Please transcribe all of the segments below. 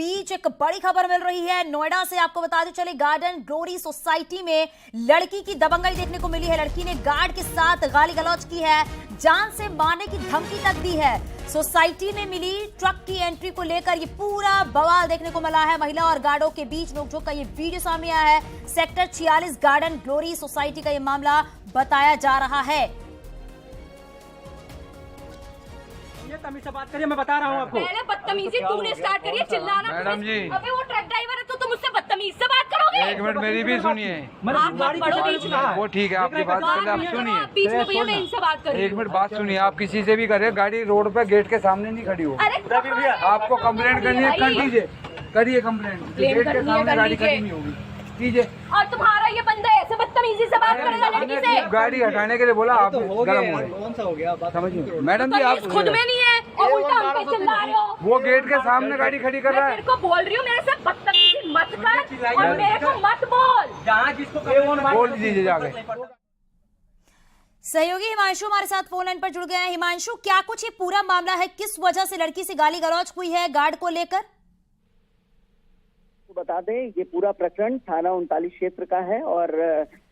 बीच एक बड़ी खबर मिल रही है नोएडा से। आपको बताते चले, गार्डन ग्लोरी सोसाइटी में लड़की की दबंगई देखने को मिली है। लड़की ने गार्ड के साथ गाली गलौज की है, जान से मारने की धमकी तक दी है। सोसाइटी में मिली ट्रक की एंट्री को लेकर ये पूरा बवाल देखने को मिला है। महिला और गार्डों के बीच नोकझोंक का ये वीडियो सामने आया है। सेक्टर 46 गार्डन ग्लोरी सोसाइटी का ये मामला बताया जा रहा है। तमीज से बात करिए, मैं बता रहा हूँ आपको। पहले बदतमीजी तूने स्टार्ट करी है, चिल्लाना। मैडम जी, अबे वो ट्रक ड्राइवर है तो तुम उससे बदतमीज से बात करोगे? एक मिनट मेरी भी सुनिए। वो ठीक है, आपकी बात पहले आप सुनिए। बीच में भैया मैं इनसे बात कर रही हूँ। एक मिनट बात सुनिए, आप किसी से भी करें, गाड़ी रोड पे गेट के सामने नहीं खड़ी हो। आपको कंप्लेंट करनी है, कर दीजिए, करिए कंप्लेंट। गेट के सामने गाड़ी खड़ी नहीं होगी, कीजिए। और तुम्हारा ये बंदा ऐसे बदतमीजी से बात करेगा लड़की से? गाड़ी हटाने के लिए बोला, आप गरम हो रहे। कौन सा हो गया समझिए मैडम जी, आप खुद में नहीं है और उल्टा हम पे चिल्ला रहे हो। वो गेट के सामने गाड़ी खड़ी कर रहा है। मैं तेरे को बोल रही हूँ, मेरे से बदतमीजी मत कर और मेरे को मत बोल। जहाँ जिसको बोल दीजिए जाके। सहयोगी हिमांशु हमारे साथ फोन लाइन पर जुड़ गए हैं। हिमांशु, क्या कुछ ये पूरा मामला है, किस वजह से लड़की से गाली गलौज हुई है गार्ड को लेकर? बता दें, ये पूरा प्रकरण थाना 39 क्षेत्र का है और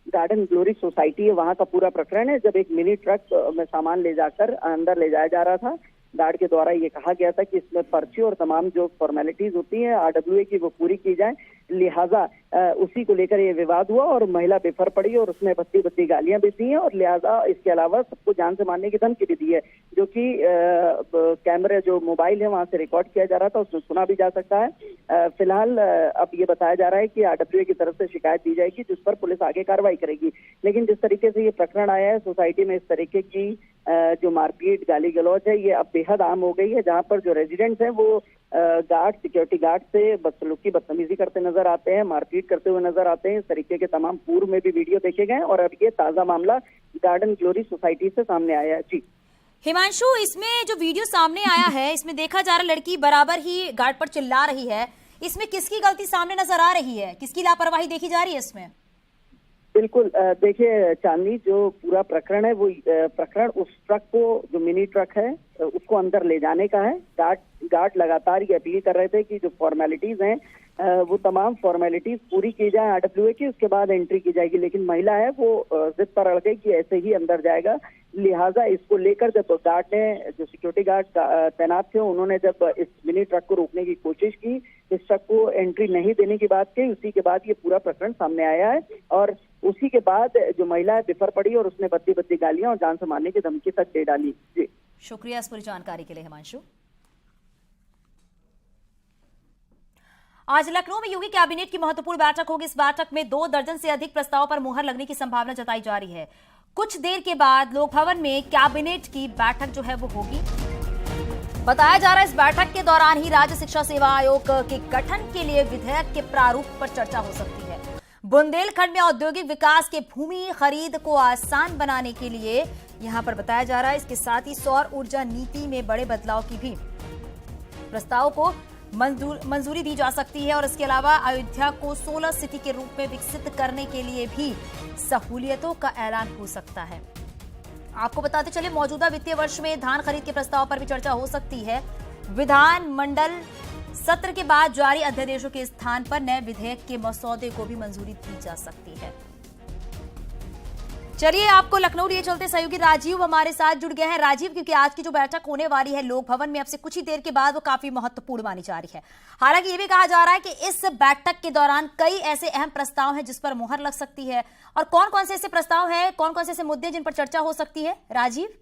गार्डन ग्लोरी सोसाइटी है, वहां का पूरा प्रकरण है। जब एक मिनी ट्रक में सामान ले जाकर अंदर ले जाया जा रहा था, गार्ड के द्वारा ये कहा गया था कि इसमें पर्ची और तमाम जो फॉर्मेलिटीज होती हैं RWA की वो पूरी की जाए, लिहाजा उसी को लेकर ये विवाद हुआ और महिला बेफर पड़ी और उसने बत्ती गालियां भी दी हैं और लिहाजा इसके अलावा सबको जान से मारने की धमकी भी दी है, जो कि कैमरे जो मोबाइल है वहां से रिकॉर्ड किया जा रहा था, उसमें सुना भी जा सकता है। फिलहाल अब ये बताया जा रहा है कि RWA की तरफ से शिकायत दी जाएगी, जिस पर पुलिस आगे कार्रवाई करेगी। लेकिन जिस तरीके से ये प्रकरण आया है सोसाइटी में, इस तरीके की जो मारपीट गाली गलौज है ये अब बेहद आम हो गई है, जहां पर जो रेजिडेंट्स हैं वो सिक्योरिटी गार्ड से बदसलूकी बदतमीजी करते नजर आते हैं, मारपीट करते हुए नजर आते हैं। इस तरीके के तमाम पूर्व में भी वीडियो देखे गए और अब ये ताजा मामला गार्डन ग्लोरी सोसाइटी से सामने आया है। जी हिमांशु, इसमें जो वीडियो सामने आया है इसमें देखा जा रहा है लड़की बराबर ही गार्ड पर चिल्ला रही है। इसमें किसकी गलती सामने नजर आ रही है, किसकी लापरवाही देखी जा रही है इसमें? बिल्कुल, देखिए चांदनी, जो पूरा प्रकरण है वो प्रकरण उस ट्रक को, जो मिनी ट्रक है उसको अंदर ले जाने का है। गार्ड लगातार ये अपील कर रहे थे कि जो फॉर्मेलिटीज हैं वो तमाम फॉर्मेलिटीज पूरी की जाए RWA की, उसके बाद एंट्री की जाएगी। लेकिन महिला है वो जिद पर अड़ गई कि ऐसे ही अंदर जाएगा, लिहाजा इसको लेकर जब गार्ड ने, जो सिक्योरिटी गार्ड तैनात थे, उन्होंने जब इस मिनी ट्रक को रोकने की कोशिश की, इस ट्रक को एंट्री नहीं देने की बात कही, उसी के बाद ये पूरा प्रकरण सामने आया है और उसी के बाद जो महिला है बिफर पड़ी और उसने बत्ती गालियां और जान से मारने की धमकी तक दे डाली। जी शुक्रिया इस पूरी जानकारी के लिए हिमांशु। आज लखनऊ में योगी कैबिनेट की महत्वपूर्ण बैठक होगी। इस बैठक में 2 दर्जन से अधिक प्रस्तावों पर मुहर लगने की संभावना जताई जा रही है। कुछ देर के बाद लोक भवन में कैबिनेट की बैठक जो है वो होगी। बताया जा रहा है इस बैठक के दौरान ही राज्य शिक्षा सेवा आयोग के गठन के लिए विधेयक के प्रारूप पर चर्चा हो सकती है। बुंदेलखंड में औद्योगिक विकास के भूमि खरीद को आसान बनाने के लिए यहां पर बताया जा रहा है। इसके साथ ही सौर ऊर्जा नीति में बड़े बदलाव की भी प्रस्ताव को मंजूरी दी जा सकती है और इसके अलावा अयोध्या को सोलर सिटी के रूप में विकसित करने के लिए भी सहूलियतों का ऐलान हो सकता है। आपको बताते चले, मौजूदा वित्तीय वर्ष में धान खरीद के प्रस्ताव पर भी चर्चा हो सकती है। विधानमंडल सत्र के बाद जारी अध्यादेशों के स्थान पर नए विधेयक के मसौदे को भी मंजूरी दी जा सकती है। चलिए आपको लखनऊ लिए चलते, सहयोगी राजीव हमारे साथ जुड़ गए हैं। राजीव, क्योंकि आज की जो बैठक होने वाली है लोक भवन में अब से कुछ ही देर के बाद, वो काफी महत्वपूर्ण मानी जा रही है। हालांकि ये भी कहा जा रहा है कि इस बैठक के दौरान कई ऐसे अहम प्रस्ताव हैं जिस पर मुहर लग सकती है। और कौन कौन से ऐसे प्रस्ताव हैं, कौन कौन से ऐसे मुद्दे जिन पर चर्चा हो सकती है? राजीव,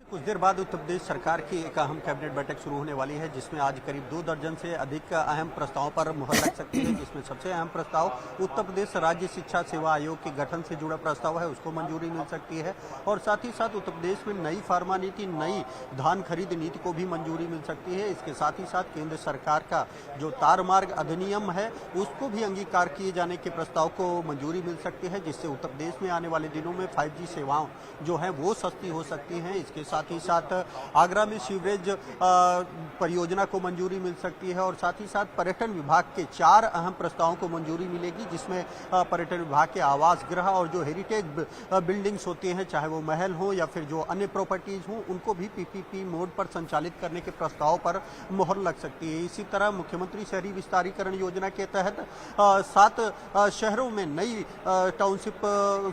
कुछ देर बाद उत्तर प्रदेश सरकार की एक अहम कैबिनेट बैठक शुरू होने वाली है, जिसमें आज करीब 2 दर्जन से अधिक अहम प्रस्तावों पर मुहर लग सकती है। जिसमें सबसे अहम प्रस्ताव उत्तर प्रदेश राज्य शिक्षा सेवा आयोग के गठन से जुड़ा प्रस्ताव है, उसको मंजूरी मिल सकती है। और साथ ही साथ उत्तर प्रदेश में नई फार्मा नीति, नई धान खरीद नीति को भी मंजूरी मिल सकती है। इसके साथ ही साथ केंद्र सरकार का जो तार मार्ग अधिनियम है उसको भी अंगीकार किए जाने के प्रस्ताव को मंजूरी मिल सकती है, जिससे उत्तर प्रदेश में आने वाले दिनों में 5G सेवाओं जो है वो सस्ती हो सकती हैं। इसके साथ ही साथ आगरा में सीवरेज परियोजना को मंजूरी मिल सकती है और साथ ही साथ पर्यटन विभाग के 4 अहम प्रस्तावों को मंजूरी मिलेगी, जिसमें पर्यटन विभाग के आवास गृह और जो हेरिटेज बिल्डिंग्स होती हैं, चाहे वो महल हो या फिर जो अन्य प्रॉपर्टीज हों, उनको भी पीपीपी मोड पर संचालित करने के प्रस्ताव पर मोहर लग सकती है। इसी तरह मुख्यमंत्री शहरी विस्तारीकरण योजना के तहत 7 शहरों में नई टाउनशिप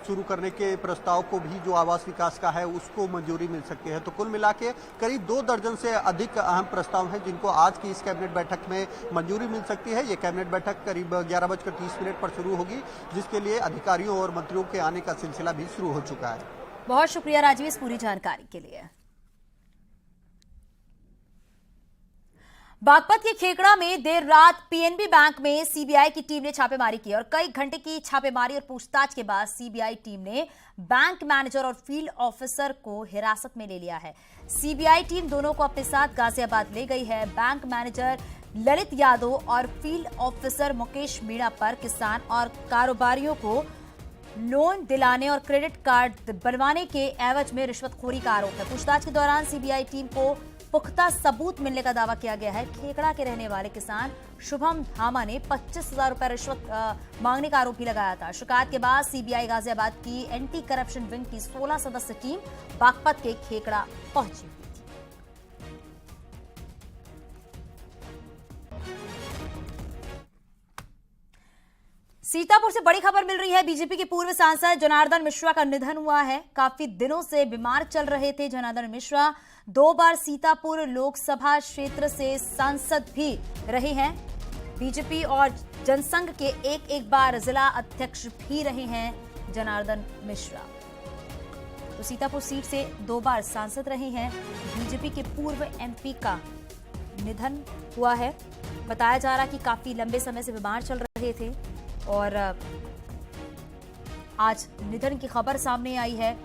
शुरू करने के प्रस्ताव को भी जो आवास विकास का है उसको मंजूरी मिल सकती है। तो कुल मिला के करीब 2 दर्जन से अधिक अहम प्रस्ताव हैं जिनको आज की इस कैबिनेट बैठक में मंजूरी मिल सकती है। ये कैबिनेट बैठक करीब 11:30 पर शुरू होगी, जिसके लिए अधिकारियों और मंत्रियों के आने का सिलसिला भी शुरू हो चुका है। बहुत शुक्रिया राजीव इस पूरी जानकारी के लिए। बागपत के खेकड़ा में देर रात पीएनबी बैंक में सीबीआई की टीम ने छापेमारी की और कई घंटे की छापेमारी और पूछताछ के बाद सीबीआई टीम ने बैंक मैनेजर और फील्ड ऑफिसर को हिरासत में ले लिया है। सीबीआई टीम दोनों को अपने साथ गाजियाबाद ले गई है। बैंक मैनेजर ललित यादव और फील्ड ऑफिसर मुकेश मीणा पर किसान और कारोबारियों को लोन दिलाने और क्रेडिट कार्ड बनवाने के एवज में रिश्वतखोरी का आरोप है। पूछताछ के दौरान सीबीआई टीम को पुख्ता सबूत मिलने का दावा किया गया है। खेकड़ा के रहने वाले किसान शुभम धामा ने 25,000 रुपए रिश्वत मांगने का आरोप भी लगाया था। शिकायत के बाद सीबीआई गाजियाबाद की एंटी करप्शन विंग की 16 सदस्य टीम बागपत के खेकड़ा पहुंची। सीतापुर से बड़ी खबर मिल रही है। बीजेपी के पूर्व सांसद जनार्दन मिश्रा का निधन हुआ है। काफी दिनों से बीमार चल रहे थे जनार्दन मिश्रा। 2 बार सीतापुर लोकसभा क्षेत्र से सांसद भी रहे हैं। बीजेपी और जनसंघ के एक बार जिला अध्यक्ष भी रहे हैं जनार्दन मिश्रा। तो सीतापुर सीट से 2 बार सांसद रहे हैं। बीजेपी के पूर्व एमपी का निधन हुआ है। बताया जा रहा कि काफी लंबे समय से बीमार चल रहे थे और आज निधन की खबर सामने आई है।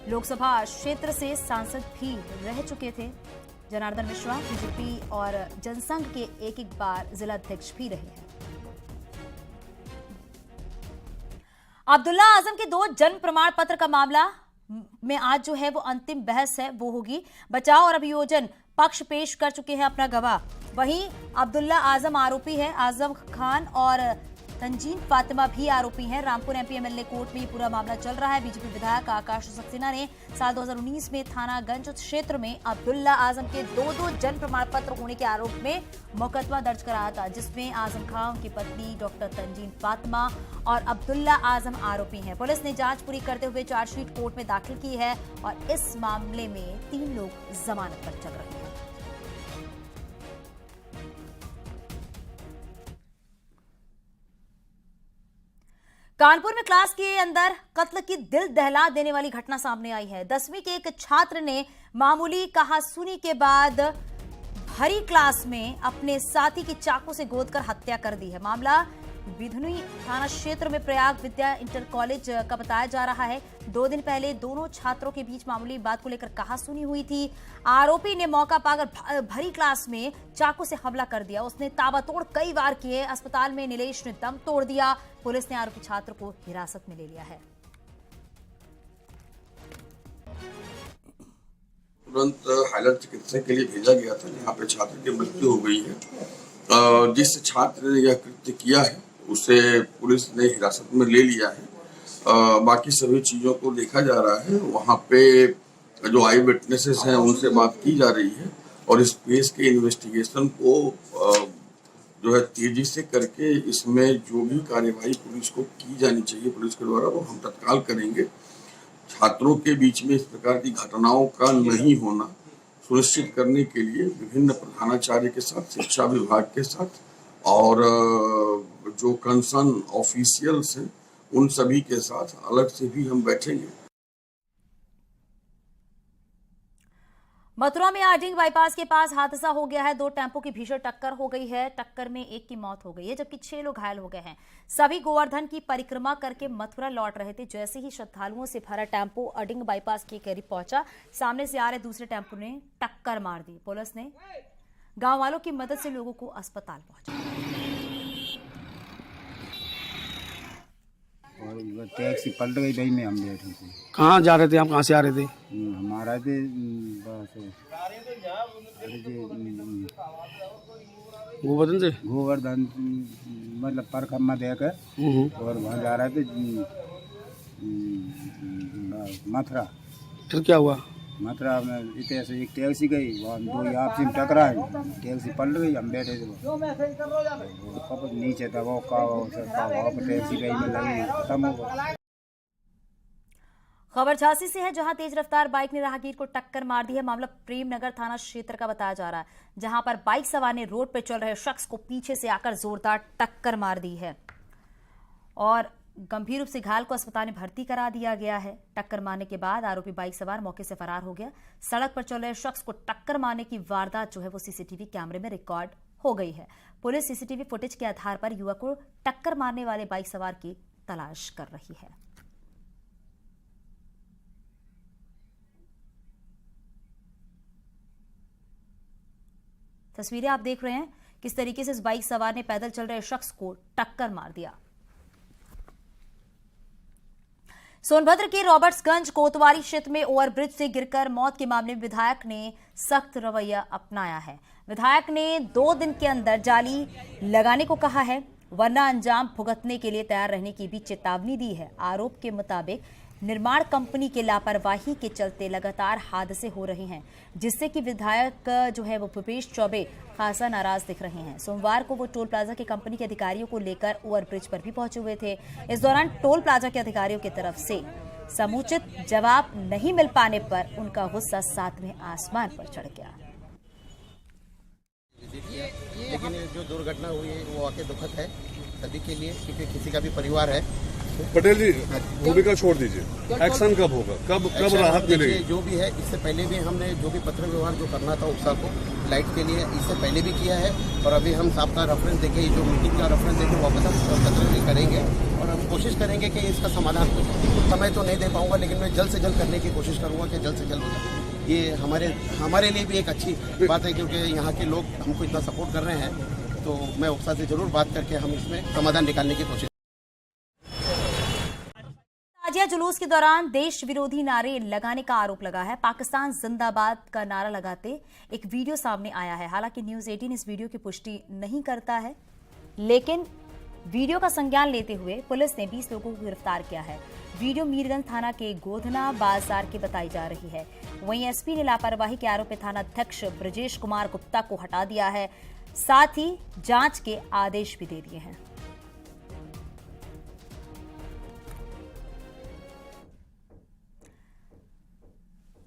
लोकसभा क्षेत्र से सांसद भी रह चुके थे जनार्दन मिश्रा। बीजेपी और जनसंघ के एक बार जिला अध्यक्ष भी रहे हैं। अब्दुल्ला आजम के 2 जन्म प्रमाण पत्र का मामला में आज जो है वो अंतिम बहस है वो होगी। बचाव और अभियोजन पक्ष पेश कर चुके हैं अपना गवाह। वहीं अब्दुल्ला आजम आरोपी है। आजम खान और तंजीन फातिमा भी आरोपी हैं। रामपुर एमपी एमएलए कोर्ट में ये पूरा मामला चल रहा है। बीजेपी विधायक आकाश सक्सेना ने साल 2019 में थानागंज क्षेत्र में अब्दुल्ला आजम के 2 जन्म प्रमाण पत्र होने के आरोप में मुकदमा दर्ज कराया था, जिसमें आजम खान, उनकी पत्नी डॉक्टर तंजीन फातिमा और अब्दुल्ला आजम आरोपी हैं। पुलिस ने जांच पूरी करते हुए चार्जशीट कोर्ट में दाखिल की है और इस मामले में 3 लोग जमानत पर चल रहे हैं। कानपुर में क्लास के अंदर कत्ल की दिल दहला देने वाली घटना सामने आई है। 10वीं के एक छात्र ने मामूली कहासुनी के बाद भरी क्लास में अपने साथी की चाकू से गोदकर हत्या कर दी है। मामला बिधुनी थाना क्षेत्र में प्रयाग विद्या इंटर कॉलेज का बताया जा रहा है। 2 दिन पहले दोनों छात्रों के बीच मामूली बात को लेकर कहासुनी हुई थी। आरोपी ने मौका पाकर भरी क्लास में चाकू से हमला कर दिया। उसने ताबड़तोड़ कई वार किए। अस्पताल में नीलेश ने दम तोड़ दिया। पुलिस ने आरोपी छात्र को हिरासत में ले लिया है। तुरंत हाईलाइट चिकित्सा के लिए भेजा गया था, जहाँ पे छात्र की मृत्यु हो गई है। जिस छात्र ने यह कृत्य किया है उसे पुलिस ने हिरासत में ले लिया है। बाकी सभी चीजों को देखा जा रहा है। वहाँ पे जो आई विटनेसेस हैं उनसे बात की जा रही है और इस केस के इन्वेस्टिगेशन को जो है तेजी से करके इसमें जो भी कार्यवाही पुलिस को की जानी चाहिए पुलिस के द्वारा, वो हम तत्काल करेंगे। छात्रों के बीच में इस प्रकार की घटनाओं का नहीं होना सुनिश्चित करने के लिए विभिन्न प्रधानाचार्य के साथ, शिक्षा विभाग के साथ और जो कंसर्न ऑफिशियल्स हैं उन सभी के साथ अलग से भी हम बैठेंगे। मथुरा में आरडीएंग बाईपास के पास हादसा हो गया है। 2 टेम्पो की भीषण टक्कर हो गई है। टक्कर में एक की मौत हो गई है जबकि 6 लोग घायल हो गए हैं। सभी गोवर्धन की परिक्रमा करके मथुरा लौट रहे थे। जैसे ही श्रद्धालुओं से भरा टेम्पो आरडीएंग बाईपास के करीब पहुंचा, सामने से आ रहे दूसरे टेम्पो ने टक्कर मार दी। पुलिस ने गांव वालों की मदद से लोगों को अस्पताल पहुंचाया। और वो टैक्सी पलट गई, भाई में हम बैठे थे। कहाँ जा रहे थे आप, कहाँ से आ रहे थे? हम आ रहे थे बस गोवर्धन से। गोवर्धन मतलब परखम्मा देकर और वहाँ जा रहे थे मथुरा। फिर क्या हुआ? मथुरा में इतने से एक टैक्सी गई, वहाँ दो आपसी में टकराए, टैक्सी पलट गई, हम बैठे थे वो नीचे दबाव का टैक्सी गई में लगी, खत्म हो गया। खबर झांसी से है, जहां तेज रफ्तार बाइक ने राहगीर को टक्कर मार दी है। मामला प्रेमनगर थाना क्षेत्र का बताया जा रहा है, जहां पर बाइक सवार ने रोड पर चल रहे शख्स को पीछे से आकर जोरदार टक्कर मार दी है और गंभीर रूप से घायल को अस्पताल में भर्ती करा दिया गया है। टक्कर मारने के बाद आरोपी बाइक सवार मौके से फरार हो गया। सड़क पर चल रहे शख्स को टक्कर मारने की वारदात जो है वो सीसीटीवी कैमरे में रिकॉर्ड हो गई है। पुलिस सीसीटीवी फुटेज के आधार पर युवक को टक्कर मारने वाले बाइक सवार की तलाश कर रही है। तस्वीरें आप देख रहे हैं किस तरीके से इस बाइक सवार ने पैदल चल रहे शख्स को टक्कर मार दिया। सोनभद्र के रॉबर्ट्सगंज कोतवाली क्षेत्र में ओवरब्रिज से गिरकर मौत के मामले में विधायक ने सख्त रवैया अपनाया है। विधायक ने 2 दिन के अंदर जाली लगाने को कहा है, वरना अंजाम भुगतने के लिए तैयार रहने की भी चेतावनी दी है। आरोप के मुताबिक निर्माण कंपनी के लापरवाही के चलते लगातार हादसे हो रहे हैं, जिससे कि विधायक जो है वो भूपेश चौबे खासा नाराज दिख रहे हैं। सोमवार को वो टोल प्लाजा की कंपनी के अधिकारियों को लेकर ओवरब्रिज पर भी पहुंचे हुए थे। इस दौरान टोल प्लाजा के अधिकारियों की तरफ से समुचित जवाब नहीं मिल पाने पर उनका गुस्सा 7वें आसमान पर चढ़ गया। लेकिन जो दुर्घटना हुई है वो वाकई दुखद है सभी के लिए, क्योंकि किसी का भी परिवार है। पटेल जी, भूमिका छोड़ दीजिए, एक्शन कब होगा, कब राहत मिलेगी? जो भी है, इससे पहले भी हमने जो भी पत्र व्यवहार जो करना था उत्साह को लाइट के लिए इससे पहले भी किया है, और अभी हम साहब का रेफरेंस देके, जो मीटिंग का रेफरेंस देके वापस हम पत्र भी करेंगे और हम कोशिश करेंगे कि इसका समाधान हो जाए। समय तो नहीं दे पाऊंगा, लेकिन मैं जल्द से जल्द करने की कोशिश करूंगा कि जल्द से जल्द हो जाए। ये हमारे लिए भी एक अच्छी बात है, क्योंकि यहाँ के लोग हमको इतना सपोर्ट कर रहे हैं, तो मैं उत्साह से जरूर बात करके हम इसमें समाधान निकालने की कोशिश। ताजिया जुलूस के दौरान देश विरोधी नारे लगाने का आरोप लगा है। पाकिस्तान जिंदाबाद का नारा लगाते एक वीडियो सामने आया है। हालांकि न्यूज़ 18 इस वीडियो की पुष्टि नहीं करता है, लेकिन वीडियो का संज्ञान लेते हुए पुलिस ने 20 लोगों को गिरफ्तार किया है। वीडियो मीरगंज थाना के गोधना बाजार की बताई जा रही है। वहीं एसपी ने लापरवाही के आरोप में थाना अध्यक्ष ब्रजेश कुमार गुप्ता को हटा दिया है, साथ ही जांच के आदेश भी दे दिए हैं।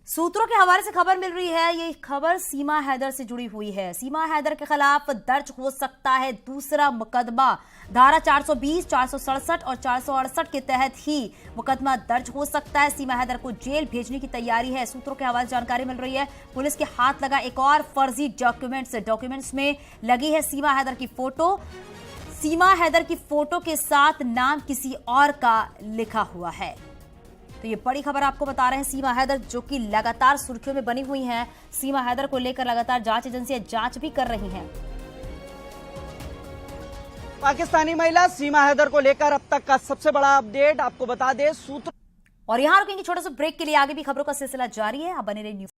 सूत्रों के हवाले से खबर मिल रही है, ये खबर सीमा हैदर से जुड़ी हुई है। सीमा हैदर के खिलाफ दर्ज हो सकता है दूसरा मुकदमा। धारा 420, 467 और 468 के तहत ही मुकदमा दर्ज हो सकता है। सीमा हैदर को जेल भेजने की तैयारी है। सूत्रों के हवाले से जानकारी मिल रही है, पुलिस के हाथ लगा एक और फर्जी डॉक्यूमेंट्स में लगी है सीमा हैदर की फोटो। सीमा हैदर की फोटो के साथ नाम किसी और का लिखा हुआ है। तो ये बड़ी खबर आपको बता रहे हैं। सीमा हैदर जो कि लगातार सुर्खियों में बनी हुई हैं, सीमा हैदर को लेकर लगातार जांच एजेंसियां जांच भी कर रही हैं। पाकिस्तानी महिला सीमा हैदर को लेकर अब तक का सबसे बड़ा अपडेट आपको बता दें सूत्र। और यहां रुकेंगे छोटे से ब्रेक के लिए, आगे भी खबरों का सिलसिला जारी है। आप बने रहिए न्यूज़।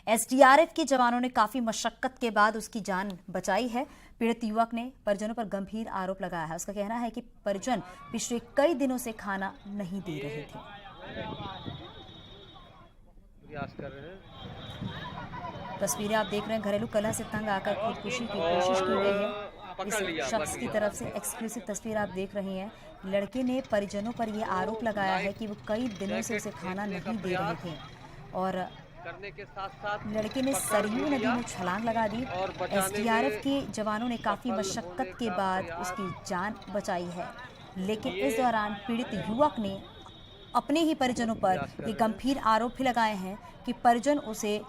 एसडीआरएफ के जवानों ने काफी मशक्कत के बाद उसकी जान बचाई है। पीड़ित युवक ने परिजनों पर गंभीर आरोप लगाया है। उसका कहना है कि परिजन पिछले कई दिनों से खाना नहीं दे रहे थे। तस्वीरें आप देख रहे हैं, घरेलू कलह से तंग आकर खुदकुशी की कोशिश की गई है। इस शख्स की तरफ से एक्सक्लूसिव तस्वीर आप देख रही हैं। लड़के ने परिजनों पर यह आरोप लगाया है कि वो कई दिनों से उसे खाना नहीं दे रहे थे और करने के साथ लड़के ने सरयू नदी में छलांग लगा दी। एसडीआरएफ के जवानों ने काफी मशक्कत के बाद उसकी जान बचाई है, लेकिन इस दौरान पीड़ित युवक ने अपने ही परिजनों पर ये गंभीर आरोप भी लगाए हैं कि परिजन उसे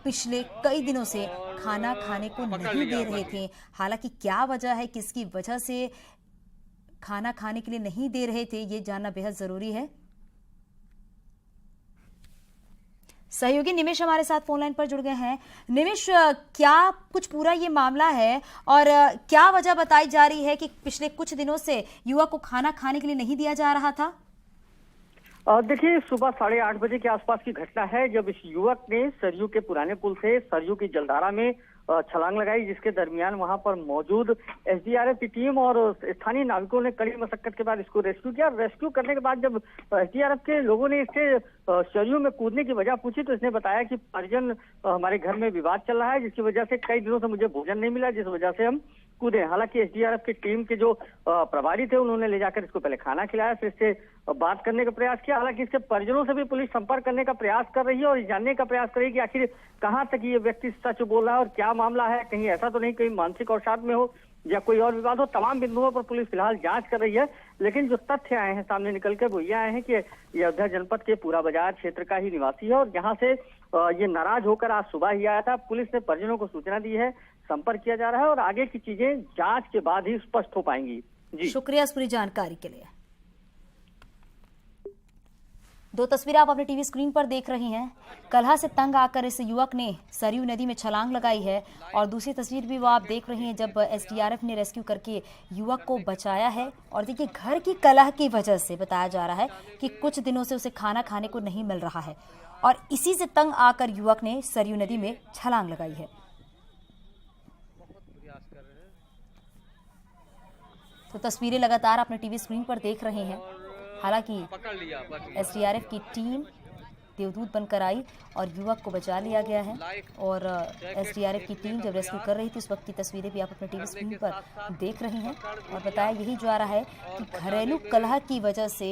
पिछले कई दिनों से खाना खाने को नहीं दे रहे थे। हालांकि क्या वजह है, किसकी वजह से खाना खाने के लिए नहीं दे रहे थे, ये जानना बेहद जरूरी है। सहयोगी निमिष हमारे साथ फोन लाइन पर जुड़ गए हैं। निमिष, क्या कुछ पूरा ये मामला है और क्या वजह बताई जा रही है कि पिछले कुछ दिनों से युवक को खाना खाने के लिए नहीं दिया जा रहा था? देखिए, सुबह 8:30 बजे के आसपास की घटना है जब इस युवक ने सरयू के पुराने पुल से सरयू की जलधारा में छलांग लगाई, जिसके दरमियान वहां पर मौजूद एसडीआरएफ की टीम और स्थानीय नाविकों ने कड़ी मशक्कत के बाद इसको रेस्क्यू किया। रेस्क्यू करने के बाद जब एसडीआरएफ के लोगों ने इससे सरयू में कूदने की वजह पूछी तो इसने बताया कि परिजन हमारे घर में विवाद चल रहा है, जिसकी वजह से कई दिनों से मुझे भोजन नहीं मिला, जिस वजह से हम कूदे। हालांकि एसडीआरएफ की टीम के जो प्रभारी थे उन्होंने ले जाकर इसको पहले खाना खिलाया, फिर इससे बात करने का प्रयास किया। हालांकि इसके परिजनों से भी पुलिस संपर्क करने का प्रयास कर रही है और जानने का प्रयास कर रही है कि आखिर कहां तक ये व्यक्ति सच बोल रहा है और क्या मामला है। कहीं ऐसा तो नहीं कहीं मानसिक अवसाद में हो या कोई और विवाद हो। तमाम बिंदुओं पर पुलिस फिलहाल जांच कर रही है, लेकिन जो तथ्य आए हैं सामने निकल कर वो ये आए हैं कि ये अयोध्या जनपद के पूरा बाजार क्षेत्र का ही निवासी है और यहाँ से ये नाराज होकर आज सुबह ही आया था। पुलिस ने परिजनों को सूचना दी है, संपर्क किया जा रहा है और आगे की चीजें जांच के बाद ही स्पष्ट हो पाएंगी। जी शुक्रिया इस पूरी जानकारी के लिए। दो तस्वीरें आप अपने टीवी स्क्रीन पर देख रही हैं। कलह से तंग आकर इस युवक ने सरयू नदी में छलांग लगाई है और दूसरी तस्वीर भी वो आप देख रही हैं जब एसडीआरएफ ने रेस्क्यू करके युवक को बचाया है। और देखिए, घर की कलह की वजह से बताया जा रहा है कि कुछ दिनों से उसे खाना खाने को नहीं मिल रहा है और इसी से तंग आकर युवक ने सरयू नदी में छलांग लगाई है। तो तस्वीरें लगातार अपने टीवी स्क्रीन पर देख रहे हैं। हालांकि एसडीआरएफ की टीम देवदूत बनकर आई और युवक को बचा लिया गया है और एसडीआरएफ की टीम जब रेस्क्यू कर रही थी उस वक्त की तस्वीरें भी आप अपने टीवी स्क्रीन पर देख रहे हैं। और बताया यही जा रहा है कि घरेलू कलह की वजह से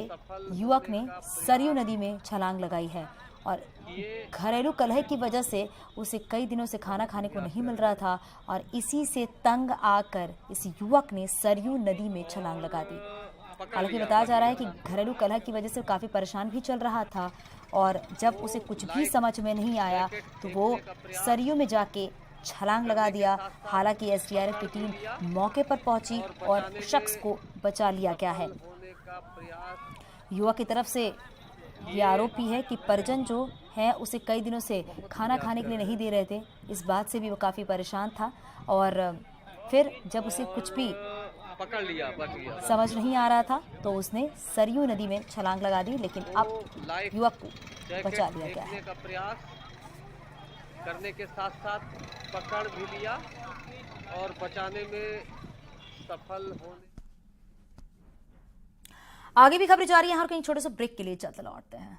युवक ने सरयू नदी में छलांग लगाई है और घरेलू कलह की वजह से उसे कई दिनों से खाना खाने को नहीं मिल रहा था और इसी से तंग आकर इस युवक ने सरयू नदी में छलांग लगा दी। हालांकि बताया जा रहा है कि घरेलू कलह की वजह से काफी परेशान भी चल रहा था और जब उसे कुछ भी समझ में नहीं आया तो वो सरयू में जाके छलांग लगा दिया। हालांकि एसडीआरएफ की टीम मौके पर पहुंची और शख्स को बचा लिया गया है। युवक की तरफ से ये आरोप भी है कि परिजन जो है उसे कई दिनों से खाना खाने के लिए नहीं दे रहे थे। इस बात से भी वो काफ़ी परेशान था और फिर जब उसे कुछ भी पकड़ लिया, बच गया, समझ नहीं आ रहा था तो उसने सरयू नदी में छलांग लगा दी, लेकिन अब युवक को बचा लिया गया है। का प्रयास करने के साथ साथ पकड़ भी लिया और बचाने में सफल होने। आगे भी खबरें जारी हैं और कहीं छोटे से ब्रेक के लिए चलते लौटते हैं।